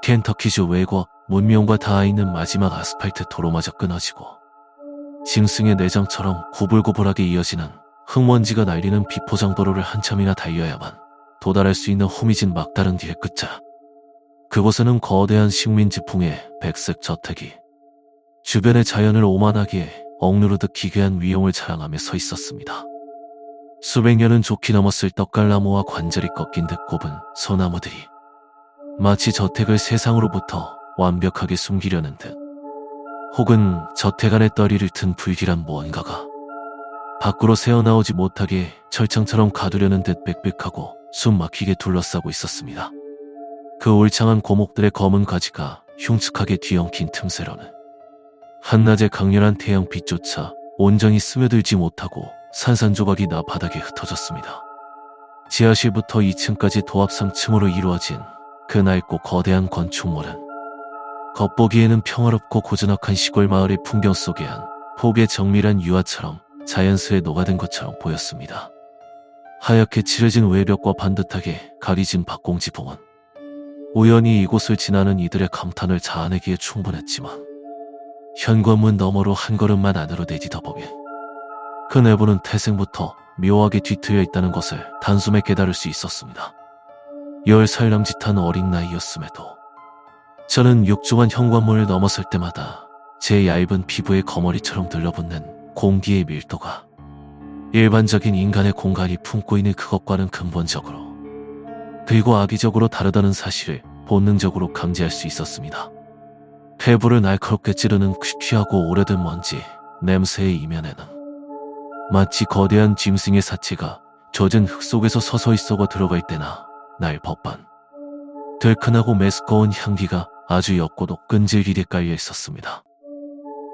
켄터키주 외고 문명과 닿아 있는 마지막 아스팔트 도로마저 끊어지고 짐승의 내장처럼 구불구불하게 이어지는 흙먼지가 날리는 비포장도로를 한참이나 달려야만 도달할 수 있는 호미진 막다른 뒤의 끝자. 그곳에는 거대한 식민지풍의 백색 저택이 주변의 자연을 오만하게 억누르듯 기괴한 위용을 자랑하며 서 있었습니다. 수백 년은 좋게 넘었을 떡갈나무와 관절이 꺾인 듯 곱은 소나무들이 마치 저택을 세상으로부터 완벽하게 숨기려는 듯, 혹은 저택 안에 떠리를 튼 불길한 무언가가 밖으로 새어나오지 못하게 철창처럼 가두려는 듯 빽빽하고 숨막히게 둘러싸고 있었습니다. 그 울창한 고목들의 검은 가지가 흉측하게 뒤엉킨 틈새로는 한낮의 강렬한 태양빛조차 온전히 스며들지 못하고 산산조각이 나 바닥에 흩어졌습니다. 지하실부터 2층까지 도합 3층으로 이루어진 그 낡고 거대한 건축물은 겉보기에는 평화롭고 고즈넉한 시골 마을의 풍경 속에 한 폭의 정밀한 유화처럼 자연스레 녹아든 것처럼 보였습니다. 하얗게 칠해진 외벽과 반듯하게 가리진 박공지 봉은 우연히 이곳을 지나는 이들의 감탄을 자아내기에 충분했지만 현관문 너머로 한 걸음만 안으로 내디뎌보면 그 내부는 태생부터 묘하게 뒤트여 있다는 것을 단숨에 깨달을 수 있었습니다. 10살 남짓한 어린 나이였음에도 저는 육중한 현관문을 넘어설 때마다 제 얇은 피부에 거머리처럼 들러붙는 공기의 밀도가 일반적인 인간의 공간이 품고 있는 그것과는 근본적으로 그리고 악의적으로 다르다는 사실을 본능적으로 감지할 수 있었습니다. 폐부를 날카롭게 찌르는 퀴퀴하고 오래된 먼지 냄새의 이면에는 마치 거대한 짐승의 사체가 젖은 흙 속에서 서서히 썩어 들어갈 때나 날 법한 들큰하고 메스꺼운 향기가 아주 옅고도 끈질기게 깔려 있었습니다.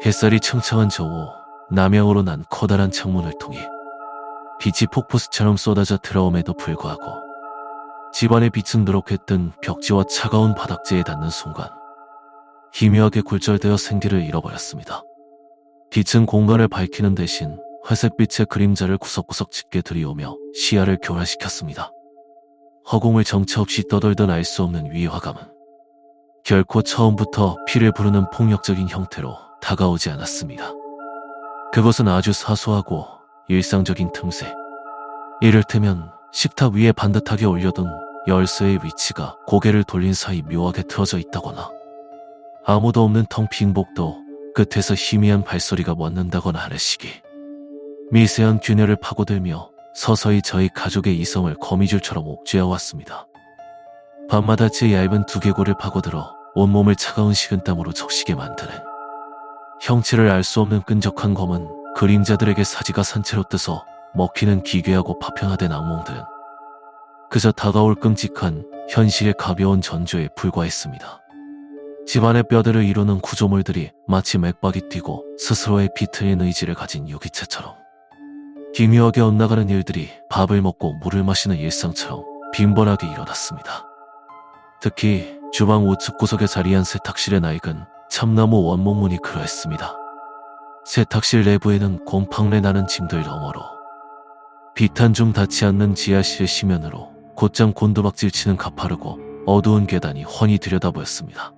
햇살이 청청한 저 오후 남향으로 난 커다란 창문을 통해 빛이 폭포수처럼 쏟아져 들어옴에도 불구하고 집안의 빛은 누렇게 뜬 벽지와 차가운 바닥재에 닿는 순간 희미하게 굴절되어 생기를 잃어버렸습니다. 빛은 공간을 밝히는 대신 회색빛의 그림자를 구석구석 짙게 들이오며 시야를 교란시켰습니다. 허공을 정처 없이 떠돌던 알 수 없는 위화감은 결코 처음부터 피를 부르는 폭력적인 형태로 다가오지 않았습니다. 그것은 아주 사소하고 일상적인 틈새, 이를테면 식탁 위에 반듯하게 올려둔 열쇠의 위치가 고개를 돌린 사이 묘하게 틀어져 있다거나 아무도 없는 텅 빈 복도 끝에서 희미한 발소리가 멎는다거나 하는 시기, 미세한 균열을 파고들며 서서히 저희 가족의 이성을 거미줄처럼 옥죄어왔습니다. 밤마다 제 얇은 두개골을 파고들어 온몸을 차가운 식은땀으로 적시게 만드는, 형체를 알 수 없는 끈적한 검은 그림자들에게 사지가 산채로 뜨서 먹히는 기괴하고 파편화된 악몽들은 그저 다가올 끔찍한 현실의 가벼운 전조에 불과했습니다. 집안의 뼈들을 이루는 구조물들이 마치 맥박이 뛰고 스스로의 비틀린 의지를 가진 유기체처럼 기묘하게 엇나가는 일들이 밥을 먹고 물을 마시는 일상처럼 빈번하게 일어났습니다. 특히 주방 우측 구석에 자리한 세탁실의 낡은 참나무 원목문이 그러했습니다. 세탁실 내부에는 곰팡내 나는 짐들 너머로 빛 한 줌 닿지 않는 지하실의 시면으로 곧장 곤두박질 치는 가파르고 어두운 계단이 훤히 들여다보였습니다.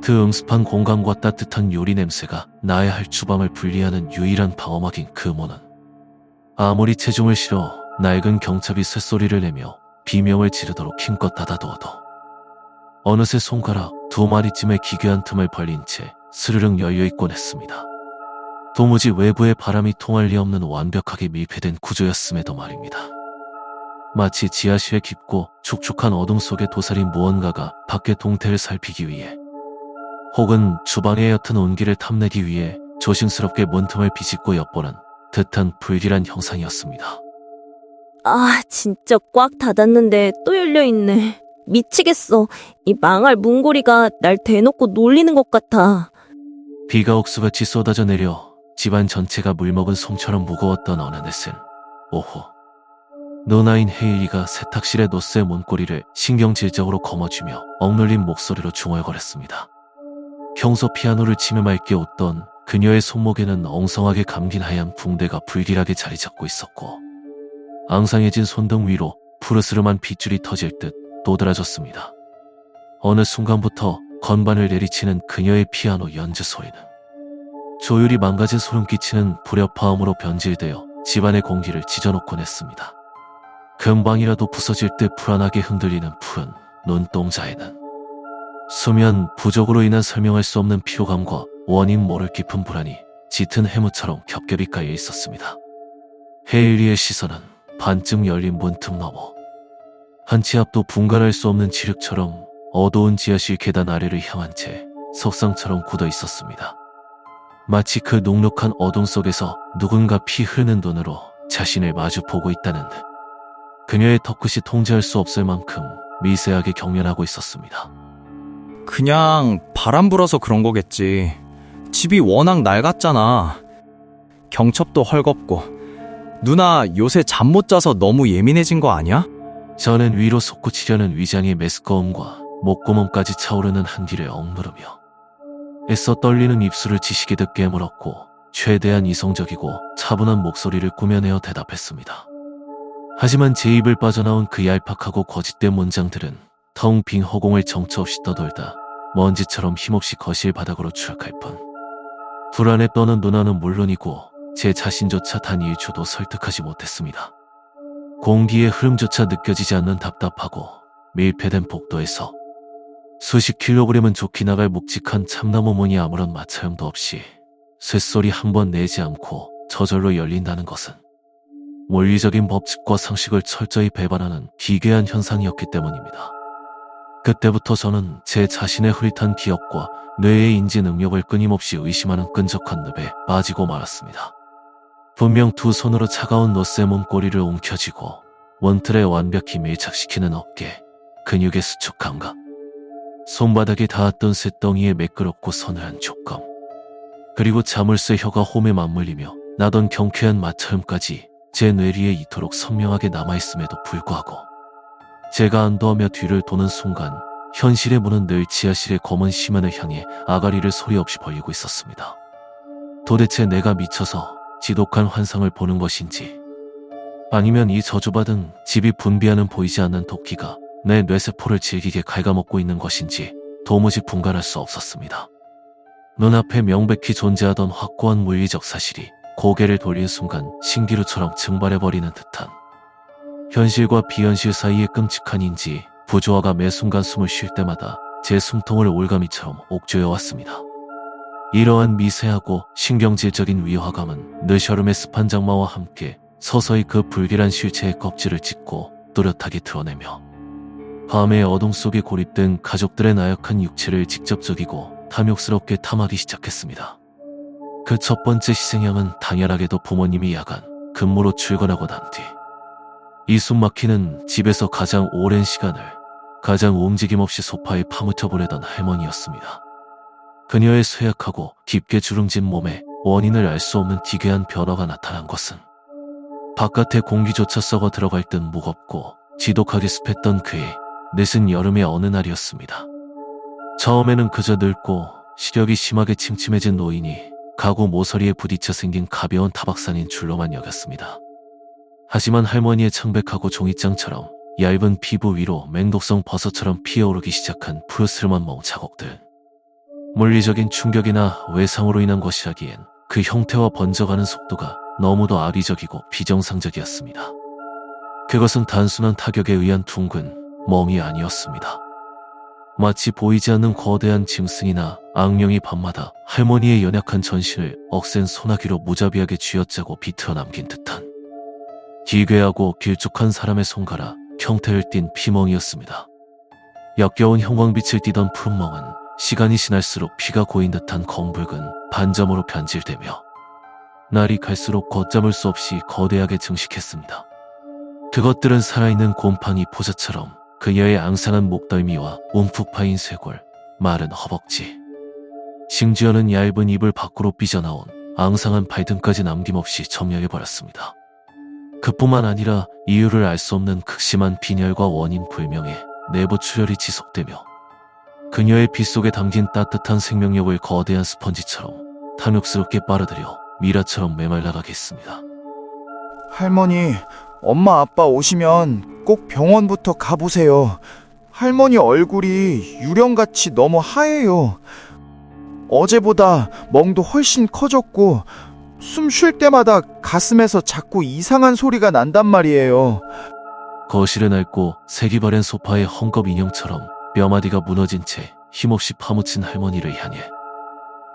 그 음습한 공간과 따뜻한 요리 냄새가 나야 할 주방을 분리하는 유일한 방어막인 그 문은 아무리 체중을 실어 낡은 경첩이 쇳소리를 내며 비명을 지르도록 힘껏 닫아두어도 어느새 손가락 2마리쯤의 기괴한 틈을 벌린 채 스르륵 열려있곤 했습니다. 도무지 외부의 바람이 통할 리 없는 완벽하게 밀폐된 구조였음에도 말입니다. 마치 지하실의 깊고 축축한 어둠 속에 도사린 무언가가 밖의 동태를 살피기 위해, 혹은 주방의 옅은 온기를 탐내기 위해 조심스럽게 문틈을 비집고 엿보는 듯한 불길한 형상이었습니다. 아, 진짜 꽉 닫았는데 또 열려있네. 미치겠어. 이 망할 문고리가 날 대놓고 놀리는 것 같아. 비가 옥수같이 쏟아져 내려 집안 전체가 물먹은 솜처럼 무거웠던 어느 날은 오후, 누나인 헤일리가 세탁실의 노쇠 문고리를 신경질적으로 거머쥐며 억눌린 목소리로 중얼거렸습니다. 평소 피아노를 치며 맑게 웃던 그녀의 손목에는 엉성하게 감긴 하얀 붕대가 불길하게 자리 잡고 있었고, 앙상해진 손등 위로 푸르스름한 핏줄이 터질 듯 도드라졌습니다. 어느 순간부터 건반을 내리치는 그녀의 피아노 연주 소리는 조율이 망가진 소름 끼치는 불협화음으로 변질되어 집안의 공기를 찢어놓곤 했습니다. 금방이라도 부서질 때 불안하게 흔들리는 푸른 눈동자에는 수면 부족으로 인한 설명할 수 없는 피로감과 원인 모를 깊은 불안이 짙은 해무처럼 겹겹이 깔려 있었습니다. 헤일리의 시선은 반쯤 열린 문틈 너머 한 치 앞도 분간할 수 없는 지륵처럼 어두운 지하실 계단 아래를 향한 채 석상처럼 굳어 있었습니다. 마치 그 눅눅한 어둠 속에서 누군가 피 흐르는 눈으로 자신을 마주 보고 있다는 듯 그녀의 턱끝이 통제할 수 없을 만큼 미세하게 경련하고 있었습니다. 그냥 바람 불어서 그런 거겠지. 집이 워낙 낡았잖아. 경첩도 헐겁고. 누나 요새 잠 못 자서 너무 예민해진 거 아니야? 저는 위로 솟구치려는 위장의 메스꺼움과 목구멍까지 차오르는 한기를 억누르며 애써 떨리는 입술을 지시기듯 깨물었고 최대한 이성적이고 차분한 목소리를 꾸며내어 대답했습니다. 하지만 제 입을 빠져나온 그 얄팍하고 거짓된 문장들은 텅 빈 허공을 정처 없이 떠돌다 먼지처럼 힘없이 거실 바닥으로 추락할 뿐 불안에 떠는 누나는 물론이고 제 자신조차 단 1초도 설득하지 못했습니다. 공기의 흐름조차 느껴지지 않는 답답하고 밀폐된 복도에서 수십 킬로그램은 좋게 나갈 묵직한 참나무 문이 아무런 마찰형도 없이 쇳소리 한 번 내지 않고 저절로 열린다는 것은 원리적인 법칙과 상식을 철저히 배반하는 기괴한 현상이었기 때문입니다. 그때부터 저는 제 자신의 흐릿한 기억과 뇌의 인지 능력을 끊임없이 의심하는 끈적한 늪에 빠지고 말았습니다. 분명 두 손으로 차가운 노쇠 몸꼬리를 움켜쥐고 원틀에 완벽히 밀착시키는 어깨, 근육의 수축 감각, 손바닥에 닿았던 쇳덩이의 매끄럽고 서늘한 촉감, 그리고 자물쇠 혀가 홈에 맞물리며 나던 경쾌한 마찰음까지 제 뇌리에 이토록 선명하게 남아있음에도 불구하고 제가 안도하며 뒤를 도는 순간 현실의 문은 늘 지하실의 검은 시면을 향해 아가리를 소리 없이 벌리고 있었습니다. 도대체 내가 미쳐서 지독한 환상을 보는 것인지 아니면 이 저주받은 집이 분비하는 보이지 않는 도끼가 내 뇌세포를 질기게 갉아먹고 있는 것인지 도무지 분간할 수 없었습니다. 눈앞에 명백히 존재하던 확고한 물리적 사실이 고개를 돌린 순간 신기루처럼 증발해버리는 듯한 현실과 비현실 사이의 끔찍한 인지 부조화가 매 순간 숨을 쉴 때마다 제 숨통을 올가미처럼 옥죄어왔습니다. 이러한 미세하고 신경질적인 위화감은 느셔름의 습한 장마와 함께 서서히 그 불길한 실체의 껍질을 찢고 또렷하게 드러내며 밤의 어둠 속에 고립된 가족들의 나약한 육체를 직접적이고 탐욕스럽게 탐하기 시작했습니다. 그 첫 번째 희생양은 당연하게도 부모님이 야간 근무로 출근하고 난 뒤 이 숨막히는 집에서 가장 오랜 시간을 가장 움직임 없이 소파에 파묻혀 보내던 할머니였습니다. 그녀의 쇠약하고 깊게 주름진 몸에 원인을 알 수 없는 기괴한 변화가 나타난 것은 바깥의 공기조차 썩어 들어갈 듯 무겁고 지독하게 습했던 그의 늦은 여름의 어느 날이었습니다. 처음에는 그저 늙고 시력이 심하게 침침해진 노인이 가구 모서리에 부딪혀 생긴 가벼운 타박산인 줄로만 여겼습니다. 하지만 할머니의 창백하고 종이장처럼 얇은 피부 위로 맹독성 버섯처럼 피어오르기 시작한 푸르스름한 멍 자국들, 물리적인 충격이나 외상으로 인한 것이라기엔 그 형태와 번져가는 속도가 너무도 아비적이고 비정상적이었습니다. 그것은 단순한 타격에 의한 둥근 멍이 아니었습니다. 마치 보이지 않는 거대한 짐승이나 악령이 밤마다 할머니의 연약한 전신을 억센 소나기로 무자비하게 쥐어짜고 비틀어 남긴 듯한 기괴하고 길쭉한 사람의 손가락 형태를 띤 피멍이었습니다. 역겨운 형광빛을 띠던 푸른 멍은 시간이 지날수록 피가 고인 듯한 검붉은 반점으로 변질되며 날이 갈수록 걷잡을 수 없이 거대하게 증식했습니다. 그것들은 살아있는 곰팡이 포자처럼 그녀의 앙상한 목덜미와 움푹 파인 쇄골, 마른 허벅지, 심지어는 얇은 이불 밖으로 삐져나온 앙상한 발등까지 남김없이 점령해버렸습니다. 그뿐만 아니라 이유를 알 수 없는 극심한 빈혈과 원인 불명의 내부 출혈이 지속되며 그녀의 피 속에 담긴 따뜻한 생명력을 거대한 스펀지처럼 탐욕스럽게 빨아들여 미라처럼 메말라가게 했습니다. 할머니, 엄마 아빠 오시면 꼭 병원부터 가보세요. 할머니 얼굴이 유령같이 너무 하얘요. 어제보다 멍도 훨씬 커졌고 숨 쉴 때마다 가슴에서 자꾸 이상한 소리가 난단 말이에요. 거실에 낡고 색이 바랜 소파의 헝겊 인형처럼 뼈마디가 무너진 채 힘없이 파묻힌 할머니를 향해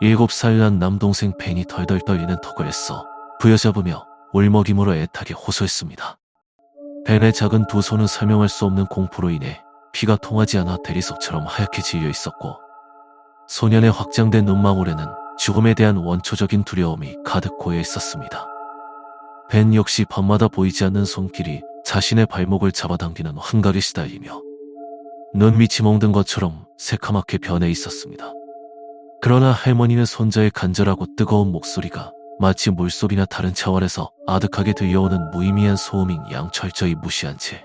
7살 난 남동생 벤이 덜덜 떨리는 턱을 애써 부여잡으며 울먹임으로 애타게 호소했습니다. 벤의 작은 두 손은 설명할 수 없는 공포로 인해 피가 통하지 않아 대리석처럼 하얗게 질려 있었고, 소년의 확장된 눈망울에는 죽음에 대한 원초적인 두려움이 가득 고여 있었습니다. 벤 역시 밤마다 보이지 않는 손길이 자신의 발목을 잡아당기는 환각에 시달리며 눈밑이 멍든 것처럼 새카맣게 변해 있었습니다. 그러나 할머니는 손자의 간절하고 뜨거운 목소리가 마치 물소리나 다른 차원에서 아득하게 들려오는 무의미한 소음인 양 철저히 무시한 채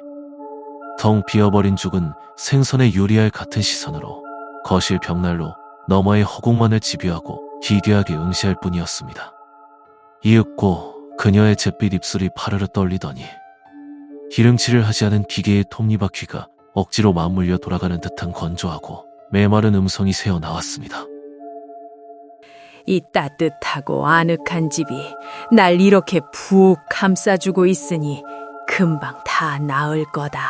텅 비어버린 죽은 생선의 유리알 같은 시선으로 거실 벽난로 너머의 허공만을 집요하고 기괴하게 응시할 뿐이었습니다. 이윽고 그녀의 잿빛 입술이 파르르 떨리더니 기름칠을 하지 않은 기계의 톱니바퀴가 억지로 맞물려 돌아가는 듯한 건조하고 메마른 음성이 새어 나왔습니다. 이 따뜻하고 아늑한 집이 날 이렇게 푹 감싸주고 있으니 금방 다 나을 거다.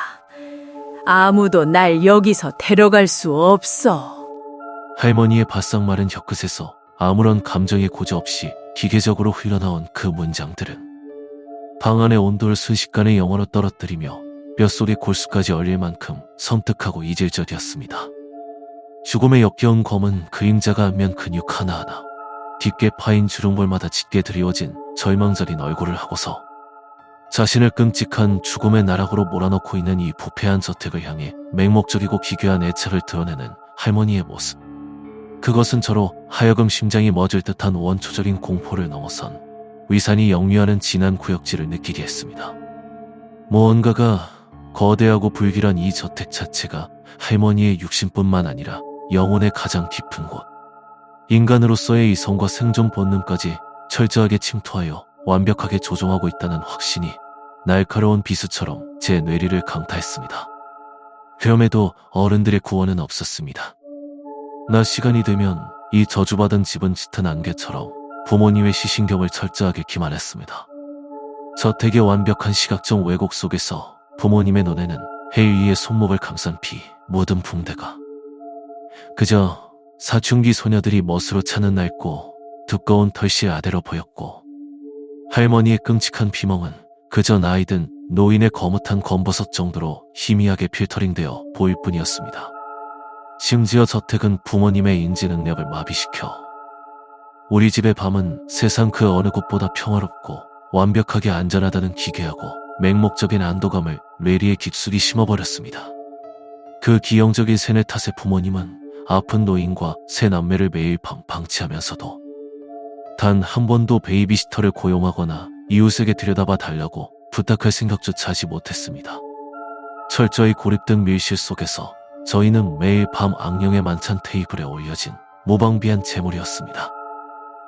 아무도 날 여기서 데려갈 수 없어. 할머니의 바싹 마른 혀끝에서 아무런 감정의 고저 없이 기계적으로 흘러나온 그 문장들은 방 안의 온도를 순식간에 영하로 떨어뜨리며 뼛속의 골수까지 얼릴 만큼 섬뜩하고 이질적이었습니다. 죽음의 역겨운 검은 그림자가 안면 근육 하나하나, 깊게 파인 주름볼마다 짙게 드리워진 절망절인 얼굴을 하고서 자신을 끔찍한 죽음의 나락으로 몰아넣고 있는 이 부패한 저택을 향해 맹목적이고 기괴한 애착을 드러내는 할머니의 모습. 그것은 저로 하여금 심장이 멎을 듯한 원초적인 공포를 넘어선 위산이 역류하는 진한 구역질을 느끼게 했습니다. 무언가가 거대하고 불길한 이 저택 자체가 할머니의 육신뿐만 아니라 영혼의 가장 깊은 곳, 인간으로서의 이성과 생존 본능까지 철저하게 침투하여 완벽하게 조종하고 있다는 확신이 날카로운 비수처럼 제 뇌리를 강타했습니다. 그럼에도 어른들의 구원은 없었습니다. 낮 시간이 되면 이 저주받은 집은 짙은 안개처럼 부모님의 시신경을 철저하게 기만했습니다. 저택의 완벽한 시각적 왜곡 속에서 부모님의 눈에는 해 위에 손목을 감싼 피 묻은 붕대가 그저 사춘기 소녀들이 멋으로 차는 낡고 두꺼운 털실 아래로 보였고, 할머니의 끔찍한 피멍은 그저 나이든 노인의 거뭇한 검버섯 정도로 희미하게 필터링되어 보일 뿐이었습니다. 심지어 저택은 부모님의 인지 능력을 마비시켜 우리 집의 밤은 세상 그 어느 곳보다 평화롭고 완벽하게 안전하다는 기괴하고 맹목적인 안도감을 뇌리에 깊숙이 심어버렸습니다. 그 기형적인 세뇌 탓에 부모님은 아픈 노인과 세 남매를 매일 밤 방치하면서도 단 한 번도 베이비시터를 고용하거나 이웃에게 들여다봐 달라고 부탁할 생각조차 하지 못했습니다. 철저히 고립된 밀실 속에서 저희는 매일 밤 악령의 만찬 테이블에 올려진 무방비한 재물이었습니다.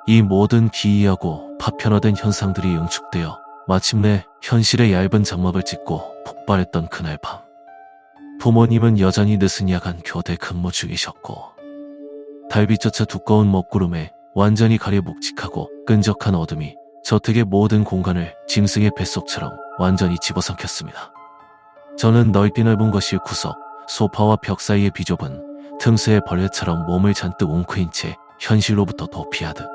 이 모든 기이하고 파편화된 현상들이 응축되어 마침내 현실의 얇은 장막을 찢고 폭발했던 그날 밤, 부모님은 여전히 늦은 야간 교대 근무 중이셨고, 달빛조차 두꺼운 먹구름에 완전히 가려 묵직하고 끈적한 어둠이 저택의 모든 공간을 짐승의 뱃속처럼 완전히 집어삼켰습니다. 저는 넓디 넓은 거실 구석, 소파와 벽 사이의 비좁은 틈새의 벌레처럼 몸을 잔뜩 웅크린 채 현실로부터 도피하듯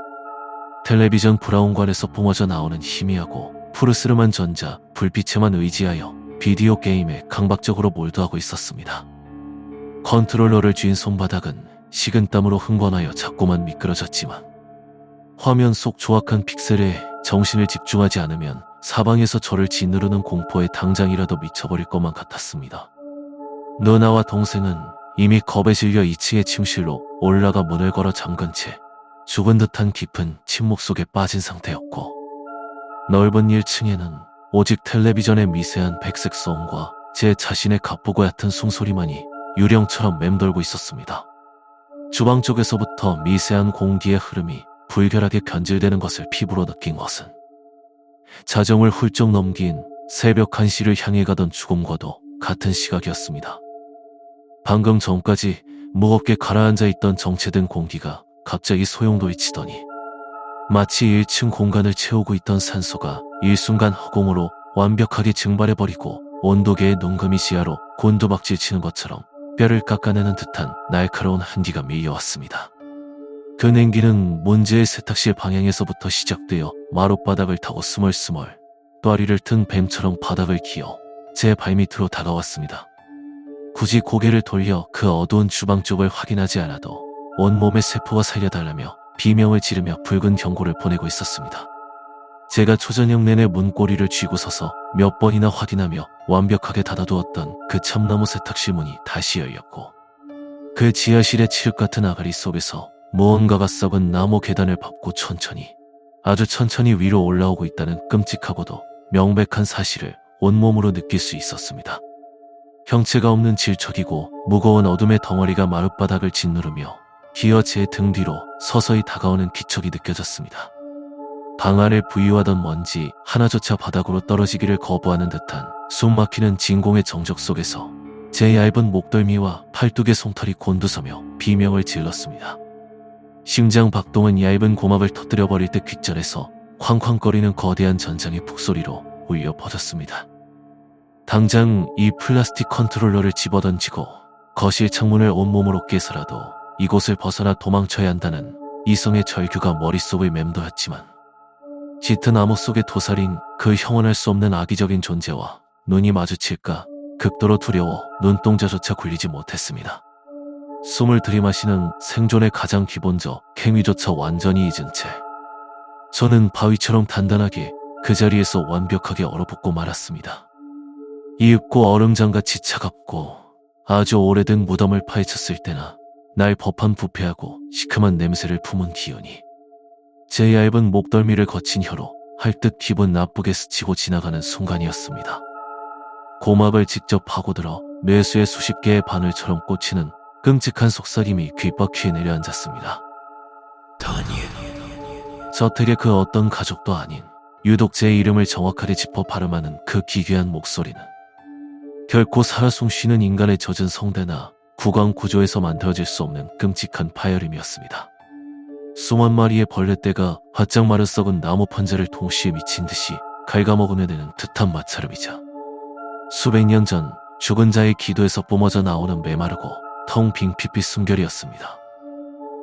텔레비전 브라운관에서 뿜어져 나오는 희미하고 푸르스름한 전자 불빛에만 의지하여 비디오 게임에 강박적으로 몰두하고 있었습니다. 컨트롤러를 쥔 손바닥은 식은땀으로 흥건하여 자꾸만 미끄러졌지만 화면 속 조악한 픽셀에 정신을 집중하지 않으면 사방에서 저를 짓누르는 공포에 당장이라도 미쳐버릴 것만 같았습니다. 누나와 동생은 이미 겁에 질려 2층의 침실로 올라가 문을 걸어 잠근 채 죽은 듯한 깊은 침묵 속에 빠진 상태였고, 넓은 1층에는 오직 텔레비전의 미세한 백색 소음과 제 자신의 갑보고 얕은 숨소리만이 유령처럼 맴돌고 있었습니다. 주방 쪽에서부터 미세한 공기의 흐름이 불결하게 변질되는 것을 피부로 느낀 것은 자정을 훌쩍 넘긴 새벽 1시를 향해 가던 죽음과도 같은 시각이었습니다. 방금 전까지 무겁게 가라앉아 있던 정체된 공기가 갑자기 소용돌이치더니 마치 1층 공간을 채우고 있던 산소가 일순간 허공으로 완벽하게 증발해버리고 온도계의 농금이 지하로 곤두박질 치는 것처럼 뼈를 깎아내는 듯한 날카로운 한기가 밀려왔습니다. 그 냉기는 문제의 세탁실 방향에서부터 시작되어 마룻바닥을 타고 스멀스멀 또아리를 튼 뱀처럼 바닥을 기어 제 발밑으로 다가왔습니다. 굳이 고개를 돌려 그 어두운 주방 쪽을 확인하지 않아도 온몸의 세포가 살려달라며 비명을 지르며 붉은 경고를 보내고 있었습니다. 제가 초저녁 내내 문고리를 쥐고 서서 몇 번이나 확인하며 완벽하게 닫아두었던 그 참나무 세탁실 문이 다시 열렸고 그 지하실의 칠흑 같은 아가리 속에서 무언가가 썩은 나무 계단을 밟고 천천히 아주 천천히 위로 올라오고 있다는 끔찍하고도 명백한 사실을 온몸으로 느낄 수 있었습니다. 형체가 없는 질척이고 무거운 어둠의 덩어리가 마룻바닥을 짓누르며 기어 제 등 뒤로 서서히 다가오는 기척이 느껴졌습니다. 방 안을 부유하던 먼지 하나조차 바닥으로 떨어지기를 거부하는 듯한 숨막히는 진공의 정적 속에서 제 얇은 목덜미와 팔뚝의 솜털이 곤두서며 비명을 질렀습니다. 심장 박동은 얇은 고막을 터뜨려버릴 듯 귓절에서 쾅쾅거리는 거대한 전장의 북소리로 울려 퍼졌습니다. 당장 이 플라스틱 컨트롤러를 집어던지고 거실 창문을 온몸으로 깨서라도 이곳을 벗어나 도망쳐야 한다는 이성의 절규가 머릿속을 맴돌았지만 짙은 암호 속에 도사린 그 형언할 수 없는 악의적인 존재와 눈이 마주칠까 극도로 두려워 눈동자조차 굴리지 못했습니다. 숨을 들이마시는 생존의 가장 기본적 행위조차 완전히 잊은 채 저는 바위처럼 단단하게 그 자리에서 완벽하게 얼어붙고 말았습니다. 이윽고 얼음장같이 차갑고 아주 오래된 무덤을 파헤쳤을 때나 날 법한 부패하고 시큼한 냄새를 품은 기운이 제 얇은 목덜미를 거친 혀로 할듯 기분 나쁘게 스치고 지나가는 순간이었습니다. 고막을 직접 파고들어 뇌수의 수십 개의 바늘처럼 꽂히는 끔찍한 속삭임이 귓바퀴에 내려앉았습니다. 저택의 그 어떤 가족도 아닌 유독 제 이름을 정확하게 짚어 발음하는 그 기괴한 목소리는 결코 살아 숨쉬는 인간의 젖은 성대나 구강 구조에서 만들어질 수 없는 끔찍한 파열음이었습니다. 수만 마리의 벌레떼가 바짝 마르 썩은 나무 판자를 동시에 미친 듯이 갉아먹어내는 듯한 마찰음이자 수백 년 전 죽은 자의 기도에서 뿜어져 나오는 메마르고 텅 빈 핏빛 숨결이었습니다.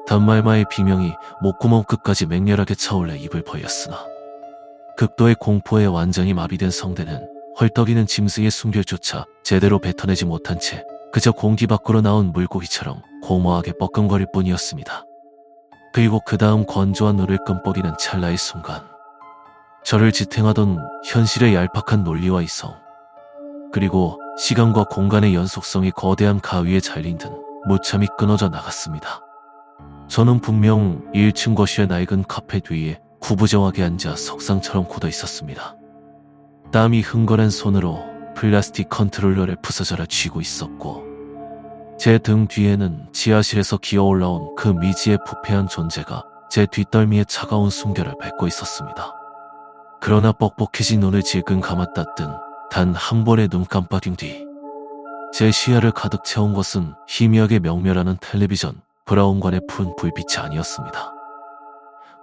단말마의 비명이 목구멍 끝까지 맹렬하게 차올라 입을 벌렸으나 극도의 공포에 완전히 마비된 성대는 헐떡이는 짐승의 숨결조차 제대로 뱉어내지 못한 채 그저 공기 밖으로 나온 물고기처럼 고모하게 뻐끔거릴 뿐이었습니다. 그리고 그 다음 건조한 눈을 끔뻑이는 찰나의 순간 저를 지탱하던 현실의 얄팍한 논리와 이성 그리고 시간과 공간의 연속성이 거대한 가위에 잘린 듯 무참히 끊어져 나갔습니다. 저는 분명 1층 거실의 낡은 카펫 위에 구부정하게 앉아 석상처럼 굳어 있었습니다. 땀이 흥건한 손으로 플라스틱 컨트롤러를 부서져라 쥐고 있었고 제 등 뒤에는 지하실에서 기어올라온 그 미지의 부패한 존재가 제 뒷덜미에 차가운 숨결을 뱉고 있었습니다. 그러나 뻑뻑해진 눈을 질끈 감았다 뜬 단 한 번의 눈 깜빡임 뒤 제 시야를 가득 채운 것은 희미하게 명멸하는 텔레비전 브라운관의 푸른 불빛이 아니었습니다.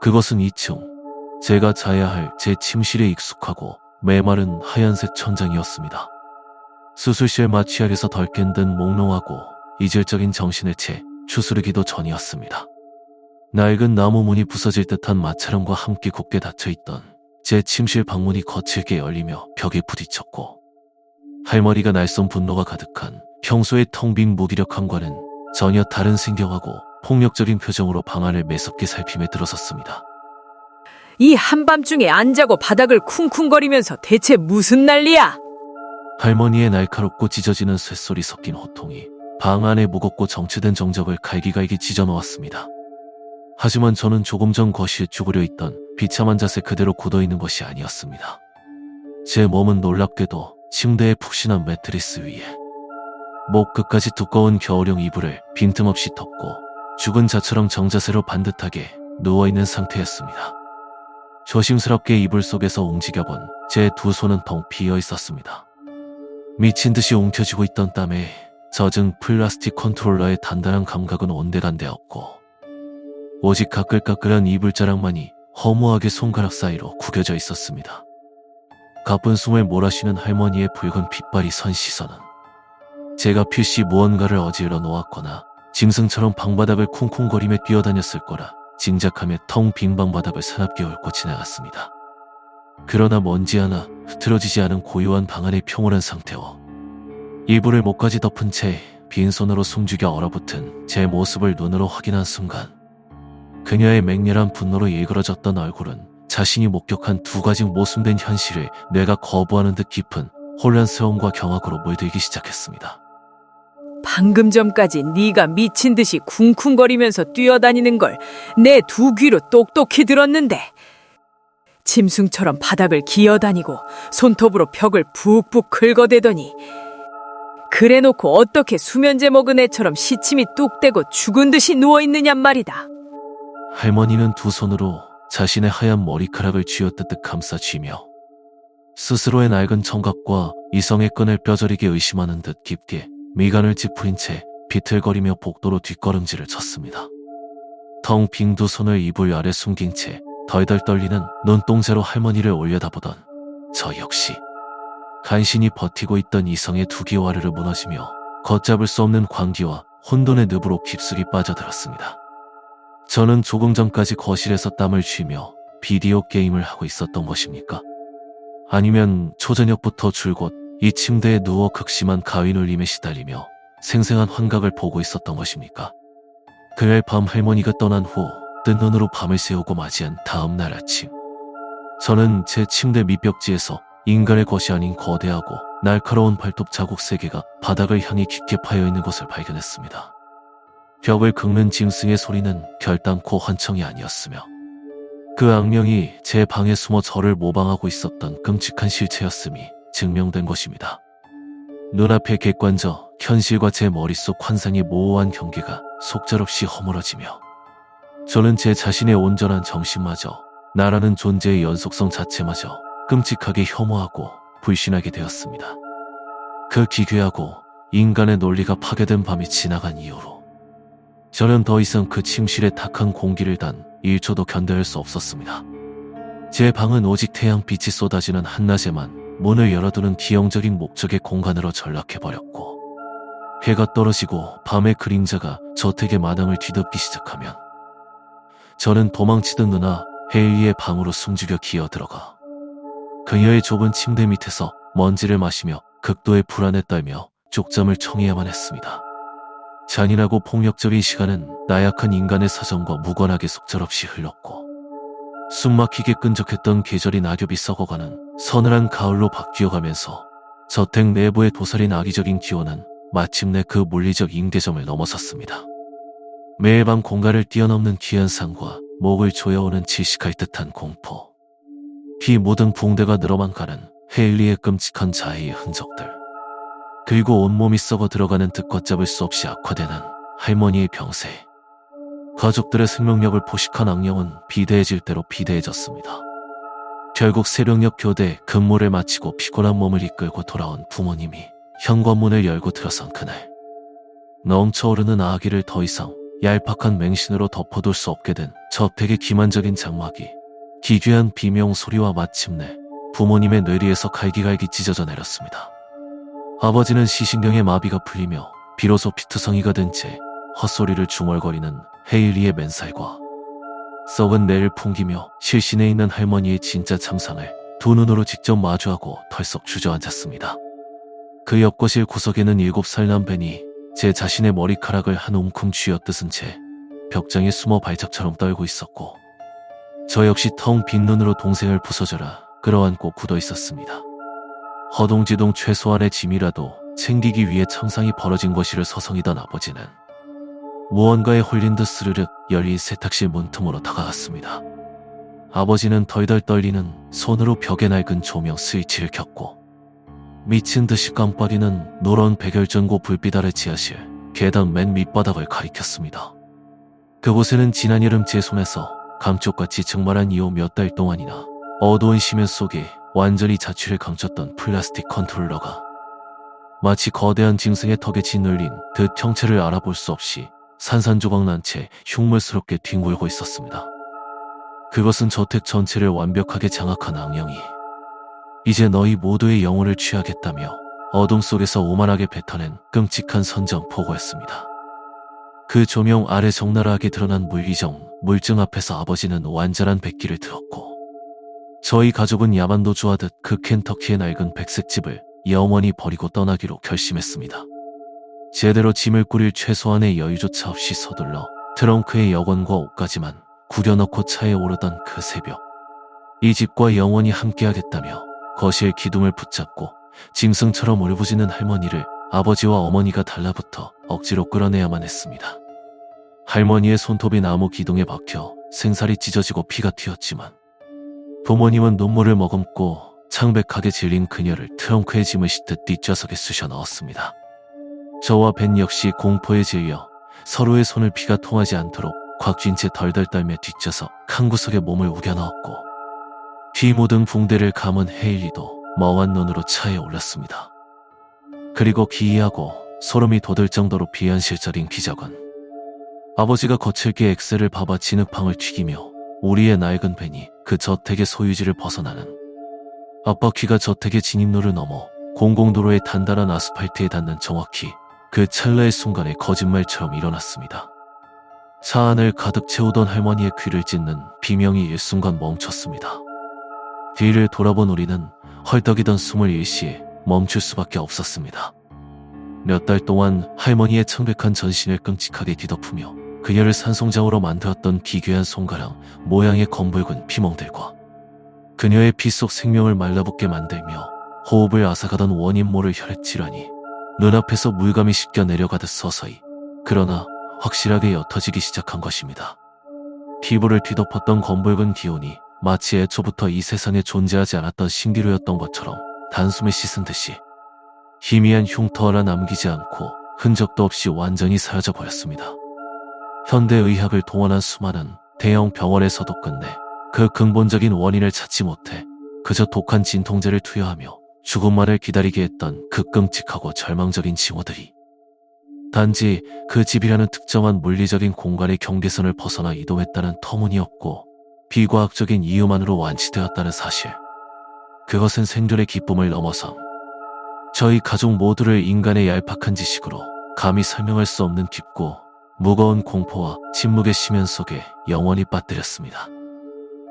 그것은 2층 제가 자야 할 제 침실에 익숙하고 메마른 하얀색 천장이었습니다. 수술실 마취알에서 덜 깬 듯 몽롱하고 이질적인 정신을 채 추스르기도 전이었습니다. 낡은 나무 문이 부서질 듯한 마찰음과 함께 굳게 닫혀있던 제 침실 방문이 거칠게 열리며 벽에 부딪혔고 할머니가 날선 분노가 가득한 평소의 텅 빈 무기력함과는 전혀 다른 생경하고 폭력적인 표정으로 방 안을 매섭게 살피며 들어섰습니다. 이 한밤중에 안 자고 바닥을 쿵쿵거리면서 대체 무슨 난리야? 할머니의 날카롭고 찢어지는 쇳소리 섞인 호통이 방 안에 무겁고 정체된 정적을 갈기갈기 찢어놓았습니다. 하지만 저는 조금 전 거실에 쭈그려 있던 비참한 자세 그대로 굳어있는 것이 아니었습니다. 제 몸은 놀랍게도 침대의 푹신한 매트리스 위에 목 끝까지 두꺼운 겨울용 이불을 빈틈없이 덮고 죽은 자처럼 정자세로 반듯하게 누워있는 상태였습니다. 조심스럽게 이불 속에서 움직여본 제 두 손은 텅 비어 있었습니다. 미친 듯이 움켜쥐고 있던 땀에 젖은 플라스틱 컨트롤러의 단단한 감각은 온데간데없고 오직 까끌까끌한 이불자락만이 허무하게 손가락 사이로 구겨져 있었습니다. 가쁜 숨을 몰아쉬는 할머니의 붉은 핏발이 선 시선은 제가 필시 무언가를 어지러 놓았거나 짐승처럼 방바닥을 쿵쿵거리며 뛰어다녔을 거라 짐작하며 텅 빈 방바닥을 사납게 훑고 지나갔습니다. 그러나 먼지 하나 흐트러지지 않은 고요한 방 안의 평온한 상태와 이불을 목까지 덮은 채 빈손으로 숨죽여 얼어붙은 제 모습을 눈으로 확인한 순간 그녀의 맹렬한 분노로 일그러졌던 얼굴은 자신이 목격한 두 가지 모순된 현실을 뇌가 거부하는 듯 깊은 혼란스러움과 경악으로 물들기 시작했습니다. 방금 전까지 네가 미친 듯이 쿵쿵거리면서 뛰어다니는 걸 내 두 귀로 똑똑히 들었는데 짐승처럼 바닥을 기어다니고 손톱으로 벽을 푹푹 긁어대더니 그래놓고 어떻게 수면제 먹은 애처럼 시침이 뚝대고 죽은 듯이 누워있느냔 말이다. 할머니는 두 손으로 자신의 하얀 머리카락을 쥐어뜯듯 감싸쥐며 스스로의 낡은 청각과 이성의 끈을 뼈저리게 의심하는 듯 깊게 미간을 찌푸린 채 비틀거리며 복도로 뒷걸음질을 쳤습니다. 텅 빈 두 손을 이불 아래 숨긴 채 덜덜 떨리는 눈동자로 할머니를 올려다보던 저 역시 간신히 버티고 있던 이성의 두 귀 와르르 무너지며 걷잡을 수 없는 광기와 혼돈의 늪으로 깊숙이 빠져들었습니다. 저는 조금 전까지 거실에서 땀을 쥐며 비디오 게임을 하고 있었던 것입니까? 아니면 초저녁부터 줄곧 이 침대에 누워 극심한 가위 눌림에 시달리며 생생한 환각을 보고 있었던 것입니까? 그날 밤 할머니가 떠난 후 뜬 눈으로 밤을 새우고 맞이한 다음 날 아침, 저는 제 침대 밑벽지에서 인간의 것이 아닌 거대하고 날카로운 발톱 자국 3개가 바닥을 향해 깊게 파여있는 것을 발견했습니다. 벽을 긁는 짐승의 소리는 결단코 환청이 아니었으며 그 악명이 제 방에 숨어 저를 모방하고 있었던 끔찍한 실체였음이 증명된 것입니다. 눈앞에 객관져 현실과 제 머릿속 환상의 모호한 경계가 속절없이 허물어지며 저는 제 자신의 온전한 정신마저 나라는 존재의 연속성 자체마저 끔찍하게 혐오하고 불신하게 되었습니다. 그 기괴하고 인간의 논리가 파괴된 밤이 지나간 이후로 저는 더 이상 그 침실의 탁한 공기를 단 1초도 견뎌낼 수 없었습니다. 제 방은 오직 태양빛이 쏟아지는 한낮에만 문을 열어두는 기형적인 목적의 공간으로 전락해버렸고 해가 떨어지고 밤의 그림자가 저택의 마당을 뒤덮기 시작하면 저는 도망치던 누나 헤일리의 방으로 숨죽여 기어들어가 그녀의 좁은 침대 밑에서 먼지를 마시며 극도의 불안에 떨며 쪽잠을 청해야만 했습니다. 잔인하고 폭력적인 시간은 나약한 인간의 사정과 무관하게 속절없이 흘렀고 숨막히게 끈적했던 계절이 낙엽이 썩어가는 서늘한 가을로 바뀌어가면서 저택 내부의 도사린 악의적인 기온은 마침내 그 물리적 임계점을 넘어섰습니다. 매일 밤 공간을 뛰어넘는 기현상과 목을 조여오는 질식할 듯한 공포, 피 묻은 붕대가 늘어만 가는 헤일리의 끔찍한 자해의 흔적들, 그리고 온몸이 썩어 들어가는 듯 걷잡을 수 없이 악화되는 할머니의 병세, 가족들의 생명력을 포식한 악령은 비대해질 대로 비대해졌습니다. 결국 새벽녘 교대 근무를 마치고 피곤한 몸을 이끌고 돌아온 부모님이 현관문을 열고 들어선 그날, 넘쳐오르는 아기를 더 이상 얄팍한 맹신으로 덮어둘 수 없게 된 저택의 기만적인 장막이 기괴한 비명 소리와 마침내 부모님의 뇌리에서 갈기갈기 찢어져 내렸습니다. 아버지는 시신경의 마비가 풀리며 비로소 피투성이가 된 채 헛소리를 중얼거리는 헤일리의 맨살과 썩은 뇌를 풍기며 실신에 있는 할머니의 진짜 참상을 두 눈으로 직접 마주하고 털썩 주저앉았습니다. 그 옆거실 구석에는 7살 남벤이 제 자신의 머리카락을 한 움큼 쥐어뜯은 채 벽장에 숨어 발작처럼 떨고 있었고 저 역시 텅 빈 눈으로 동생을 부서져라 끌어안고 굳어 있었습니다. 허둥지둥 최소한의 짐이라도 챙기기 위해 참상이 벌어진 것이를 서성이던 아버지는 무언가에 홀린 듯 스르륵 열린 세탁실 문틈으로 다가갔습니다. 아버지는 덜덜 떨리는 손으로 벽에 낡은 조명 스위치를 켰고 미친 듯이 깜빡이는 노란 백열전고 불빛 아래 지하실 계단 맨 밑바닥을 가리켰습니다. 그곳에는 지난 여름 제 손에서 감쪽같이 증발한 이후 몇 달 동안이나 어두운 심연 속에 완전히 자취를 감췄던 플라스틱 컨트롤러가 마치 거대한 짐승의 턱에 짓눌린 듯 형체를 알아볼 수 없이 산산조각 난 채 흉물스럽게 뒹굴고 있었습니다. 그것은 저택 전체를 완벽하게 장악한 악령이 이제 너희 모두의 영혼을 취하겠다며 어둠 속에서 오만하게 뱉어낸 끔찍한 선전포고였습니다. 그 조명 아래 적나라하게 드러난 물리적 물증 앞에서 아버지는 완전한 백기를 들었고 저희 가족은 야만도 좋아하듯 그 켄터키의 낡은 백색 집을 영원히 버리고 떠나기로 결심했습니다. 제대로 짐을 꾸릴 최소한의 여유조차 없이 서둘러 트렁크에 여권과 옷까지만 구겨넣고 차에 오르던 그 새벽, 이 집과 영원히 함께하겠다며 거실 기둥을 붙잡고 짐승처럼 울부짖는 할머니를 아버지와 어머니가 달라붙어 억지로 끌어내야만 했습니다. 할머니의 손톱이 나무 기둥에 박혀 생살이 찢어지고 피가 튀었지만 부모님은 눈물을 머금고 창백하게 질린 그녀를 트렁크에 짐을 싣듯 뒷좌석에 쑤셔 넣었습니다. 저와 벤 역시 공포에 질려 서로의 손을 피가 통하지 않도록 꽉 쥔 채 덜덜 떨며 뒷좌석 한 구석에 몸을 우겨 넣었고 피 묻은 붕대를 감은 헤일리도 멍한 눈으로 차에 올랐습니다. 그리고 기이하고 소름이 돋을 정도로 비현실적인 기적은 아버지가 거칠게 엑셀을 밟아 진흙팡을 튀기며 우리의 낡은 벤이 그 저택의 소유지를 벗어나는 앞바퀴가 저택의 진입로를 넘어 공공도로의 단단한 아스팔트에 닿는 정확히 그 찰나의 순간에 거짓말처럼 일어났습니다. 차 안을 가득 채우던 할머니의 귀를 찢는 비명이 일순간 멈췄습니다. 뒤를 돌아본 우리는 헐떡이던 숨을 일시에 멈출 수밖에 없었습니다. 몇 달 동안 할머니의 청백한 전신을 끔찍하게 뒤덮으며 그녀를 산송장으로 만들었던 기괴한 손가락 모양의 검붉은 피멍들과 그녀의 피 속 생명을 말라붙게 만들며 호흡을 앗아가던 원인 모를 혈액질환이 눈앞에서 물감이 씻겨 내려가듯 서서히 그러나 확실하게 옅어지기 시작한 것입니다. 피부를 뒤덮었던 검붉은 기운이 마치 애초부터 이 세상에 존재하지 않았던 신기루였던 것처럼 단숨에 씻은 듯이 희미한 흉터 하나 남기지 않고 흔적도 없이 완전히 사라져 버렸습니다. 현대의학을 동원한 수많은 대형 병원에서도 끝내 그 근본적인 원인을 찾지 못해 그저 독한 진통제를 투여하며 죽음만을 기다리게 했던 그 끔찍하고 절망적인 징후들이 단지 그 집이라는 특정한 물리적인 공간의 경계선을 벗어나 이동했다는 터무니없고 비과학적인 이유만으로 완치되었다는 사실. 그것은 생존의 기쁨을 넘어서 저희 가족 모두를 인간의 얄팍한 지식으로 감히 설명할 수 없는 깊고 무거운 공포와 침묵의 심연 속에 영원히 빠뜨렸습니다.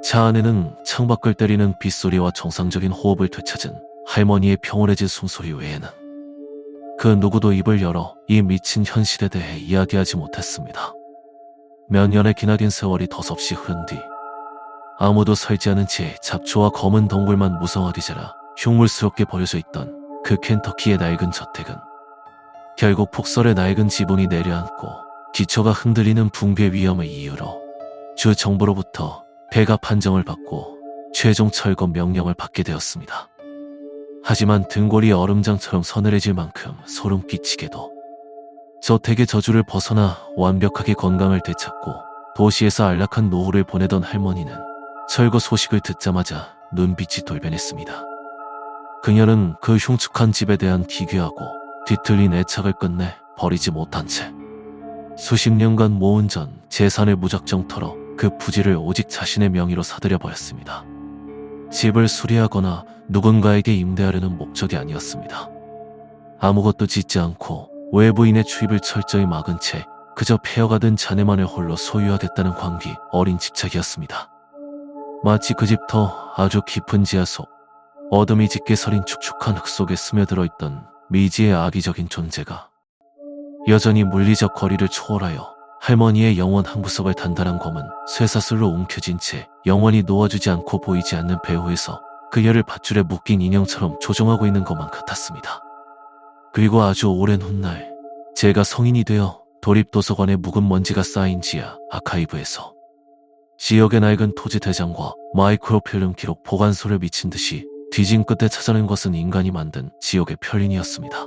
차 안에는 창밖을 때리는 빗소리와 정상적인 호흡을 되찾은 할머니의 평온해진 숨소리 외에는 그 누구도 입을 열어 이 미친 현실에 대해 이야기하지 못했습니다. 몇 년의 기나긴 세월이 덧없이 흐른 뒤 아무도 살지 않은 채 잡초와 검은 덩굴만 무성하게 자라 흉물스럽게 버려져 있던 그 켄터키의 낡은 저택은 결국 폭설에 낡은 지붕이 내려앉고 기초가 흔들리는 붕괴 위험을 이유로 주 정부로부터 폐가 판정을 받고 최종 철거 명령을 받게 되었습니다. 하지만 등골이 얼음장처럼 서늘해질 만큼 소름 끼치게도 저택의 저주를 벗어나 완벽하게 건강을 되찾고 도시에서 안락한 노후를 보내던 할머니는 철거 소식을 듣자마자 눈빛이 돌변했습니다. 그녀는 그 흉측한 집에 대한 기괴하고 뒤틀린 애착을 끝내 버리지 못한 채 수십 년간 모은 전 재산을 무작정 털어 그 부지를 오직 자신의 명의로 사들여 버렸습니다. 집을 수리하거나 누군가에게 임대하려는 목적이 아니었습니다. 아무것도 짓지 않고 외부인의 출입을 철저히 막은 채 그저 폐허가 든 자네만을 홀로 소유하겠다는 광기 어린 집착이었습니다. 마치 그 집터 아주 깊은 지하 속 어둠이 짙게 서린 축축한 흙 속에 스며들어 있던 미지의 악의적인 존재가 여전히 물리적 거리를 초월하여 할머니의 영혼 한 구석을 단단한 검은 쇠사슬로 움켜쥔 채 영원히 놓아주지 않고 보이지 않는 배후에서 그녀를 밧줄에 묶인 인형처럼 조종하고 있는 것만 같았습니다. 그리고 아주 오랜 훗날 제가 성인이 되어 도립도서관에 묵은 먼지가 쌓인 지하 아카이브에서 지역의 낡은 토지 대장과 마이크로필름 기록 보관소를 미친 듯이 뒤진 끝에 찾아낸 것은 인간이 만든 지옥의 편린이었습니다.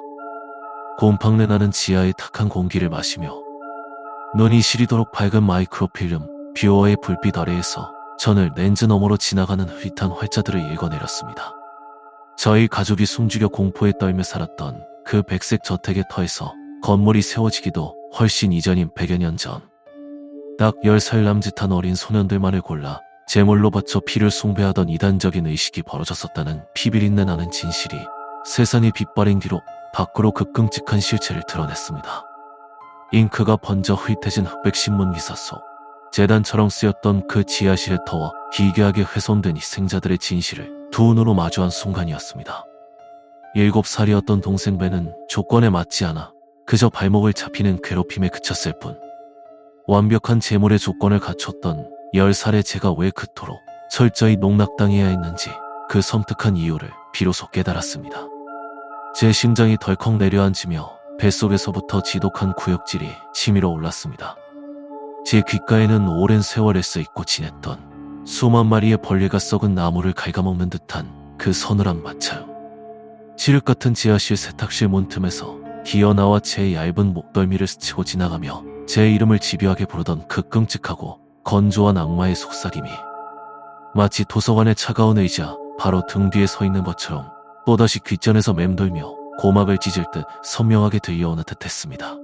곰팡내 나는 지하의 탁한 공기를 마시며 눈이 시리도록 밝은 마이크로필름 뷰어의 불빛 아래에서 전을 렌즈 너머로 지나가는 흐릿한 활자들을 읽어내렸습니다. 저희 가족이 숨죽여 공포에 떨며 살았던 그 백색 저택의 터에서 건물이 세워지기도 훨씬 이전인 100여 년 전. 딱 10살 남짓한 어린 소년들만을 골라 제물로 바쳐 피를 숭배하던 이단적인 의식이 벌어졌었다는 피비린내 나는 진실이 세상의 빛바랜 뒤로 밖으로 그 끔찍한 실체를 드러냈습니다. 잉크가 번져 흐릿해진 흑백 신문 기사 속 재단처럼 쓰였던 그 지하실의 터와 기괴하게 훼손된 희생자들의 진실을 두 눈으로 마주한 순간이었습니다. 7살이었던 동생 벤은 조건에 맞지 않아 그저 발목을 잡히는 괴롭힘에 그쳤을 뿐 완벽한 재물의 조건을 갖췄던 10살의 제가 왜 그토록 철저히 농락당해야 했는지 그 섬뜩한 이유를 비로소 깨달았습니다. 제 심장이 덜컥 내려앉으며 뱃속에서부터 지독한 구역질이 치밀어 올랐습니다. 제 귓가에는 오랜 세월에 쓰있고 지냈던 수만 마리의 벌레가 썩은 나무를 갉아먹는 듯한 그 서늘한 마찰. 칠흑 같은 지하실 세탁실 문틈에서 기어나와 제 얇은 목덜미를 스치고 지나가며 제 이름을 집요하게 부르던 그 끔찍하고 건조한 악마의 속삭임이 마치 도서관의 차가운 의자 바로 등 뒤에 서 있는 것처럼 또다시 귓전에서 맴돌며 고막을 찢을 듯 선명하게 들려오는 듯했습니다.